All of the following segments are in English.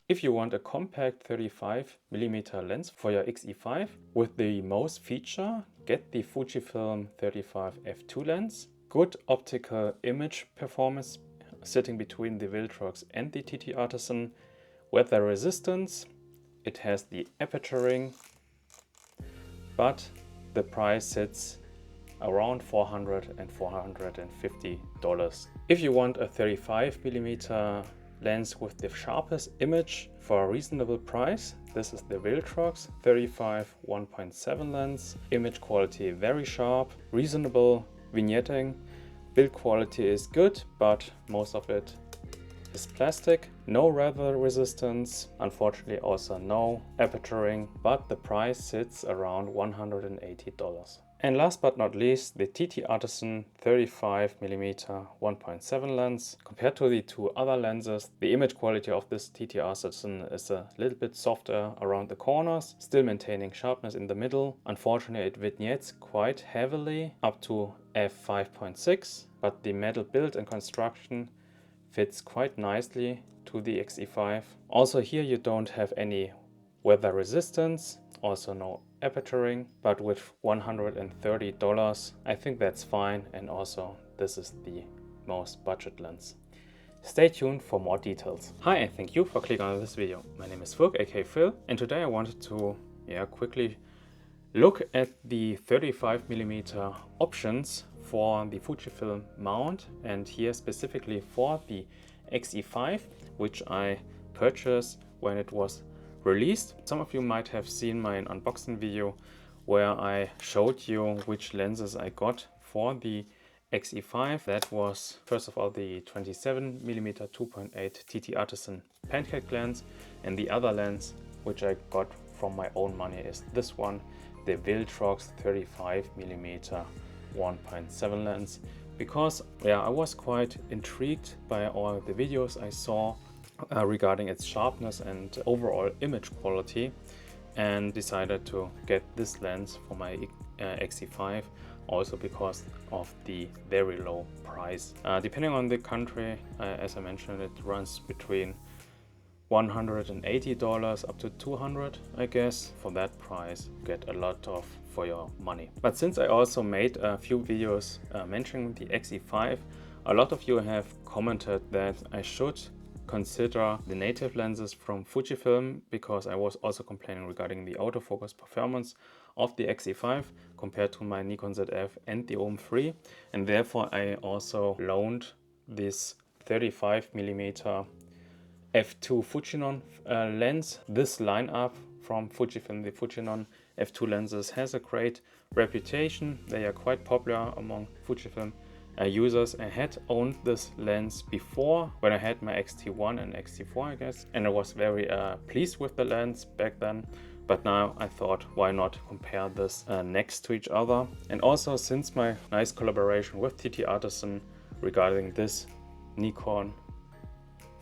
If you want a compact 35mm lens for your X-E5 with the most feature, get the Fujifilm 35 f2 lens. Good optical image performance sitting between the VILTROX and the TTArtisan. Weather resistance, it has the aperturing, but the price sits around $400 and $450. If you want a 35mm lens with the sharpest image for a reasonable price, this is the VILTROX 35 1.7 lens. Image quality very sharp, reasonable vignetting, build quality is good, but most of it is plastic. No weather resistance, unfortunately also no aperturing, but the price sits around $180. And last but not least, the TTArtisan 35mm 1.7 lens. Compared to the two other lenses, the image quality of this TTArtisan is a little bit softer around the corners, still maintaining sharpness in the middle. Unfortunately, it vignettes quite heavily up to f5.6, but the metal build and construction fits quite nicely to the X-E5. Also here you don't have any weather resistance, also no aperturing, but with $130 I think that's fine, and also this is the most budget lens. Stay tuned for more details. Hi and thank you for clicking on this video. My name is Fug, aka Phil, and today I wanted to quickly look at the 35mm options for the Fujifilm mount, and here specifically for the X-E5, which I purchased when it was released. Some of you might have seen my unboxing video where I showed you which lenses I got for the X-E5. That was first of all the 27mm 2.8 TTArtisan pancake lens, and the other lens which I got from my own money is this one, the VILTROX 35mm 1.7 lens, because I was quite intrigued by all the videos I saw regarding its sharpness and overall image quality, and decided to get this lens for my X-E5, also because of the very low price. Depending on the country, as I mentioned, it runs between $180 up to $200, I guess. For that price, get a lot of for your money. But since I also made a few videos mentioning the X-E5, a lot of you have commented that I should consider the native lenses from Fujifilm, because I was also complaining regarding the autofocus performance of the X-E5 compared to my Nikon ZF and the OM 3, and therefore I also loaned this 35mm f2 Fujinon lens. This lineup from Fujifilm, the Fujinon f2 lenses, has a great reputation. They are quite popular among Fujifilm users. I had owned this lens before when I had my X-T1 and X-T4, I guess, and I was very pleased with the lens back then. But now I thought, why not compare this next to each other? And also, since my nice collaboration with TTArtisan regarding this Nikon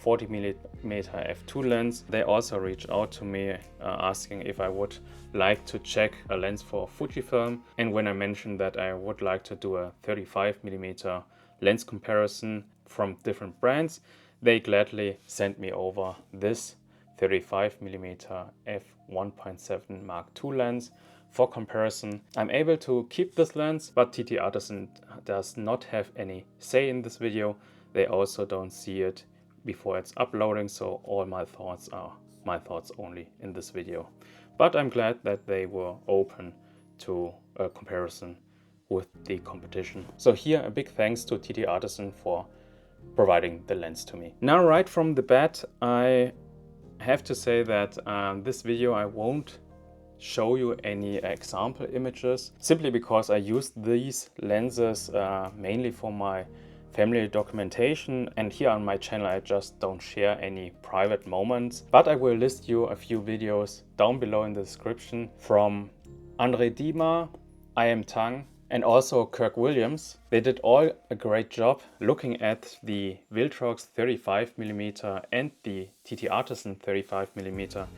40mm f2 lens, they also reached out to me asking if I would like to check a lens for Fujifilm. And when I mentioned that I would like to do a 35mm lens comparison from different brands, they gladly sent me over this 35mm f1.7 Mark II lens for comparison. I'm able to keep this lens, but TTArtisan does not have any say in this video. They also don't see it before it's uploading, so all my thoughts are my thoughts only in this video. But I'm glad that they were open to a comparison with the competition. So here a big thanks to TTArtisan for providing the lens to me. Now right from the bat, I have to say that this video I won't show you any example images, simply because I used these lenses mainly for my family documentation, and here on my channel I just don't share any private moments. But I will list you a few videos down below in the description from Andre Dima, I Am Tang, and also Kirk Williams. They did all a great job looking at the VILTROX 35mm and the TTArtisan 35mm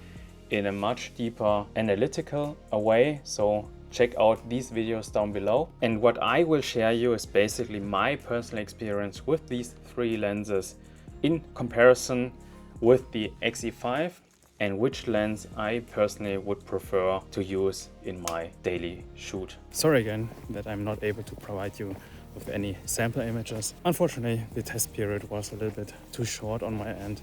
in a much deeper analytical way. So check out these videos down below. And what I will share you is basically my personal experience with these three lenses in comparison with the X-E5 and which lens I personally would prefer to use in my daily shoot. Sorry again that I'm not able to provide you with any sample images. Unfortunately, the test period was a little bit too short on my end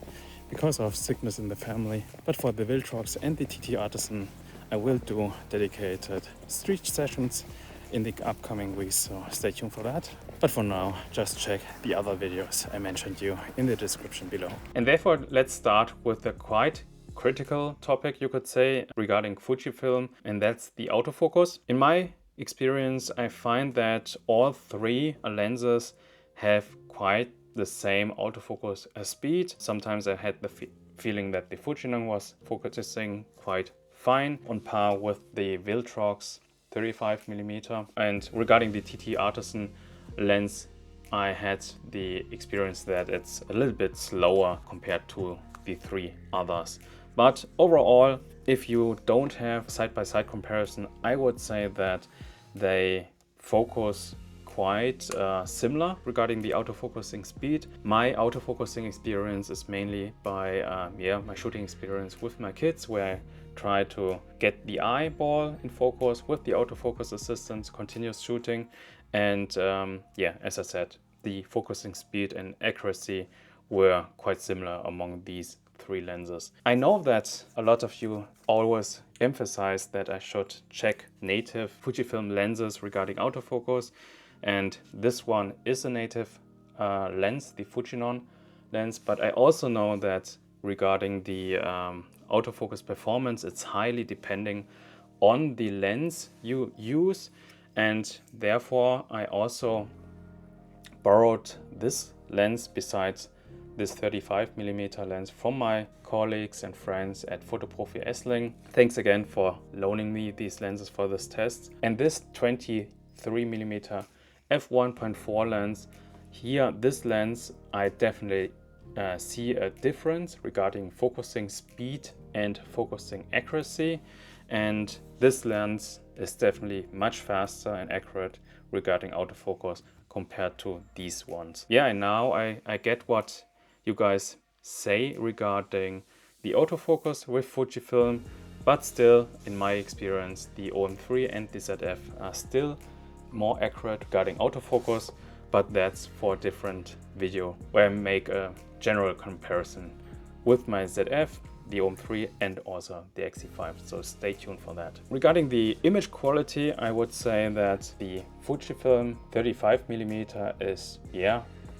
because of sickness in the family. But for the VILTROX and the TTArtisan, I will do dedicated street sessions in the upcoming weeks, so stay tuned for that. But for now, just check the other videos I mentioned you in the description below. And therefore, let's start with the quite critical topic, you could say, regarding Fujifilm, and that's the autofocus. In my experience, I find that all three lenses have quite the same autofocus speed. Sometimes I had the feeling that the FUJINON was focusing quite fine, on par with the VILTROX 35mm. And regarding the TTArtisan lens, I had the experience that it's a little bit slower compared to the three others. But overall, if you don't have side-by-side comparison, I would say that they focus quite similar regarding the autofocusing speed. My autofocusing experience is mainly by my shooting experience with my kids, where I try to get the eyeball in focus with the autofocus assistant, continuous shooting, and as I said, the focusing speed and accuracy were quite similar among these three lenses. I know that a lot of you always emphasize that I should check native Fujifilm lenses regarding autofocus, and this one is a native lens, the FUJINON lens, but I also know that regarding the autofocus performance, it's highly depending on the lens you use, and therefore I also borrowed this lens besides this 35mm lens from my colleagues and friends at Fotoprofi Sling. Thanks again for loaning me these lenses for this test. And this 23mm f1.4 lens, here this lens I definitely see a difference regarding focusing speed and focusing accuracy, and this lens is definitely much faster and accurate regarding autofocus compared to these ones. Yeah, and now I get what you guys say regarding the autofocus with Fujifilm, but still, in my experience, the OM3 and the ZF are still more accurate regarding autofocus, but that's for a different video where I make a general comparison with my ZF, the OM3 and also the X-E5, so stay tuned for that. Regarding the image quality, I would say that the Fujifilm 35mm is,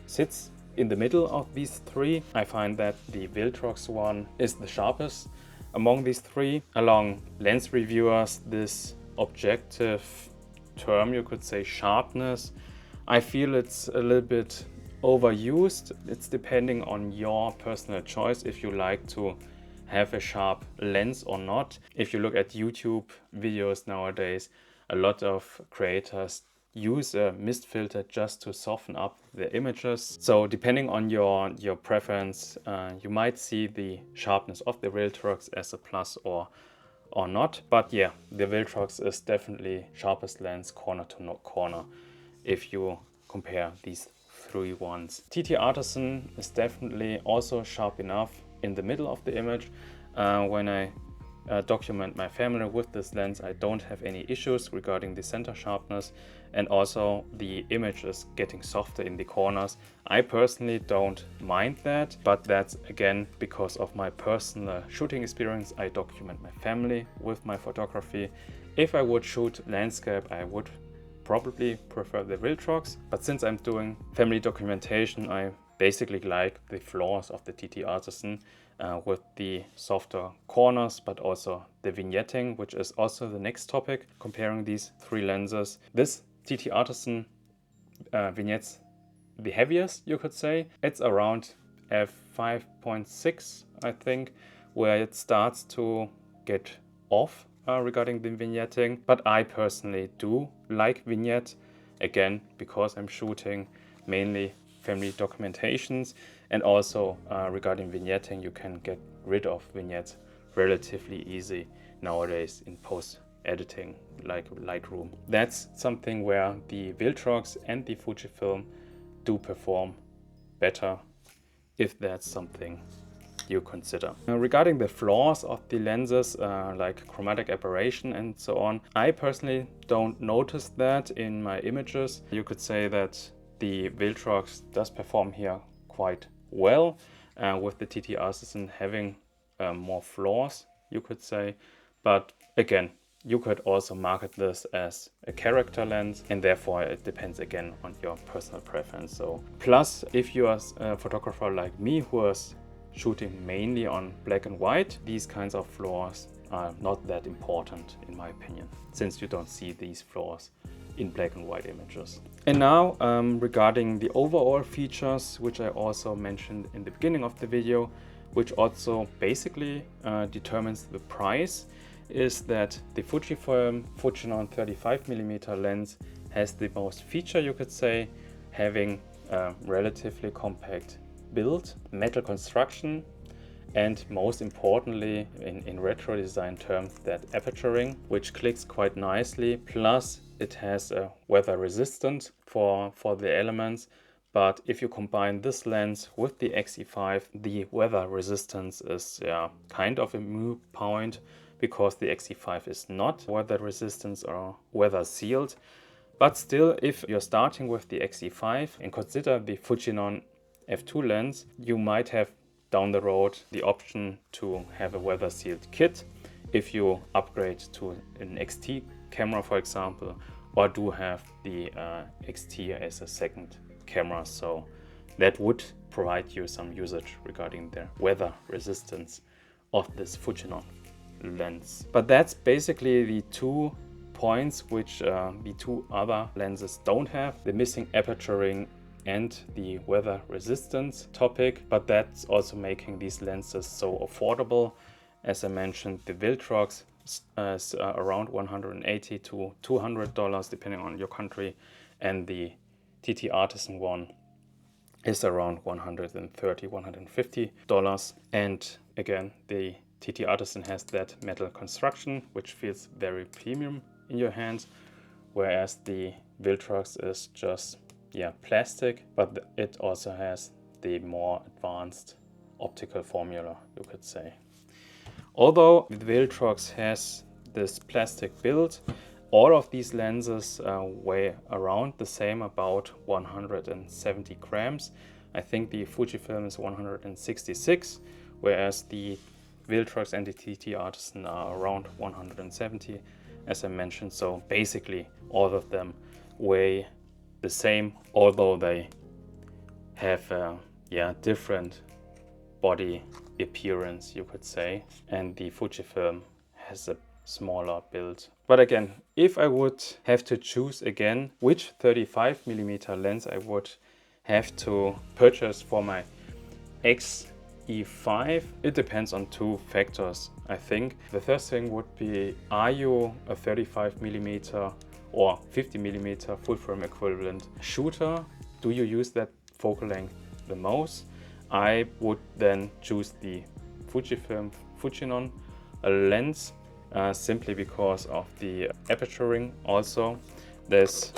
sits in the middle of these three. I find that the VILTROX one is the sharpest among these three. Along lens reviewers, this objective term, you could say sharpness, I feel it's a little bit overused. It's depending on your personal choice if you like to have a sharp lens or not. If you look at YouTube videos nowadays, a lot of creators use a mist filter just to soften up the images. So depending on your preference, you might see the sharpness of the VILTROX as a plus or not. But yeah, the VILTROX is definitely sharpest lens corner to corner if you compare these three ones. TTArtisan is definitely also sharp enough in the middle of the image. When I document my family with this lens, I don't have any issues regarding the center sharpness, and also the image is getting softer in the corners. I personally don't mind that, but that's again because of my personal shooting experience. I document my family with my photography. If I would shoot landscape, I would probably prefer the VILTROX, but since I'm doing family documentation, I basically like the flaws of the TTArtisan with the softer corners, but also the vignetting, which is also the next topic, comparing these three lenses. This TTArtisan vignettes the heaviest, you could say. It's around f5.6, I think, where it starts to get off regarding the vignetting. But I personally do like vignette, again, because I'm shooting mainly family documentations, and also regarding vignetting, you can get rid of vignettes relatively easy nowadays in post editing like Lightroom. That's something where the VILTROX and the Fujifilm do perform better, if that's something you consider. Regarding the flaws of the lenses, like chromatic aberration and so on, I personally don't notice that in my images. You could say that the VILTROX does perform here quite well, with the TTArtisan having more flaws, you could say. But again, you could also market this as a character lens, and therefore it depends again on your personal preference. So plus, if you are a photographer like me who is shooting mainly on black and white, these kinds of flaws are not that important in my opinion, since you don't see these flaws in black and white images. And now regarding the overall features, which I also mentioned in the beginning of the video, which also basically determines the price, is that the Fujifilm FUJINON 35mm lens has the most feature, you could say, having a relatively compact build, metal construction, and most importantly in retro design terms, that aperturing, which clicks quite nicely. Plus it has a weather resistant for the elements. But if you combine this lens with the X-E5, the weather resistance is kind of a moot point, because the X-E5 is not weather resistant or weather sealed. But still, if you're starting with the X-E5 and consider the FUJINON f2 lens, you might have down the road the option to have a weather sealed kit if you upgrade to an XT camera, for example, or do have the XT as a second camera. So that would provide you some usage regarding the weather resistance of this FUJINON lens. But that's basically the 2 points which the 2 other lenses don't have: the missing aperturing and the weather resistance topic. But that's also making these lenses so affordable. As I mentioned, the VILTROX is around $180 to $200 depending on your country, and the TTArtisan one is around $130 $150. And again, the TTArtisan has that metal construction which feels very premium in your hands, whereas the VILTROX is just plastic, but it also has the more advanced optical formula, you could say. Although the VILTROX has this plastic build, all of these lenses weigh around the same, about 170 grams. I think the Fujifilm is 166, whereas the VILTROX and the TTArtisan are around 170, as I mentioned. So basically all of them weigh the same, although they have different body appearance, you could say, and the Fujifilm has a smaller build. But again, if I would have to choose again which 35mm lens I would have to purchase for my X-E5, it depends on 2 factors, I think. The first thing would be, are you a 35mm or 50mm full frame equivalent shooter? Do you use that focal length the most? I would then choose the Fujifilm FUJINON lens, simply because of the aperturing. Also, this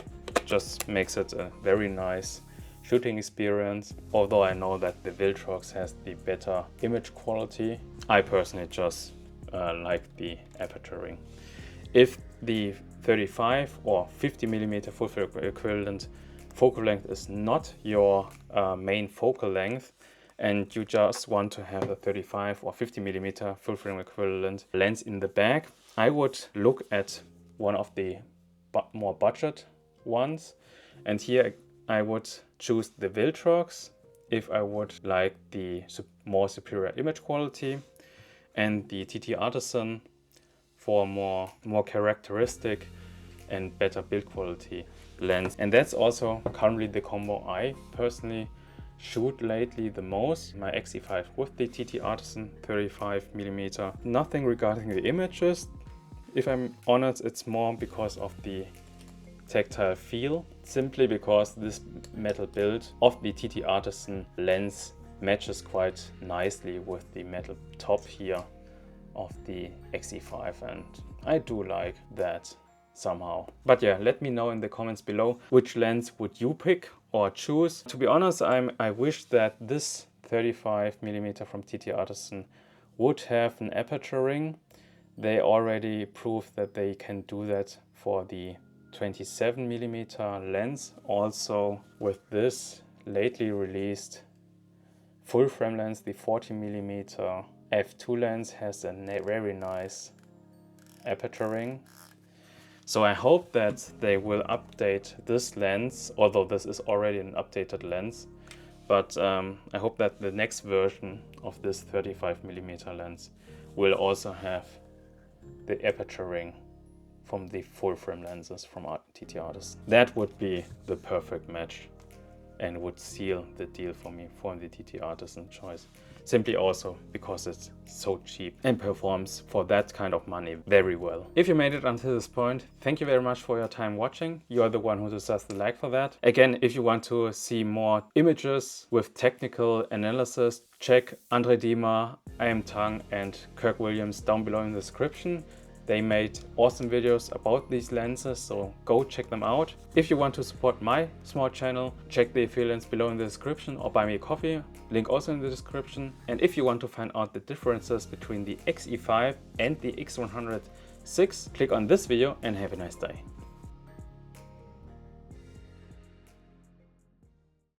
just makes it a very nice shooting experience. Although I know that the VILTROX has the better image quality, I personally just like the aperturing. If the 35 or 50mm full frame equivalent focal length is not your main focal length, and you just want to have a 35 or 50mm full frame equivalent lens in the bag, I would look at one of the more budget ones. And here I would choose the VILTROX if I would like the more superior image quality, and the TTArtisan for more characteristic and better build quality lens. And that's also currently the combo I personally shoot lately the most, my X-E5 with the TTArtisan 35mm. Nothing regarding the images, if I'm honest, it's more because of the tactile feel, simply because this metal build of the TTArtisan lens matches quite nicely with the metal top here of the X-E5, and I do like that somehow. But yeah, let me know in the comments below which lens would you pick or choose. To be honest, I wish that this 35mm from TTArtisan would have an aperture ring. They already proved that they can do that for the 27mm lens. Also with this lately released full frame lens, the 40mm f2 lens has a very nice aperture ring. So I hope that they will update this lens, although this is already an updated lens. But I hope that the next version of this 35mm lens will also have the aperture ring from the full frame lenses from TTArtisan. That would be the perfect match and would seal the deal for me for the TTArtisan choice. Simply also because it's so cheap and performs for that kind of money very well. If you made it until this point, thank you very much for your time watching. You are the one who deserves the like for that. Again, if you want to see more images with technical analysis, check Andre Diemer, I Am Tang and Kirk Williams down below in the description. They made awesome videos about these lenses, so go check them out. If you want to support my small channel, check the affiliates below in the description or buy me a coffee, link also in the description. And if you want to find out the differences between the X-E5 and the X100VI, click on this video and have a nice day.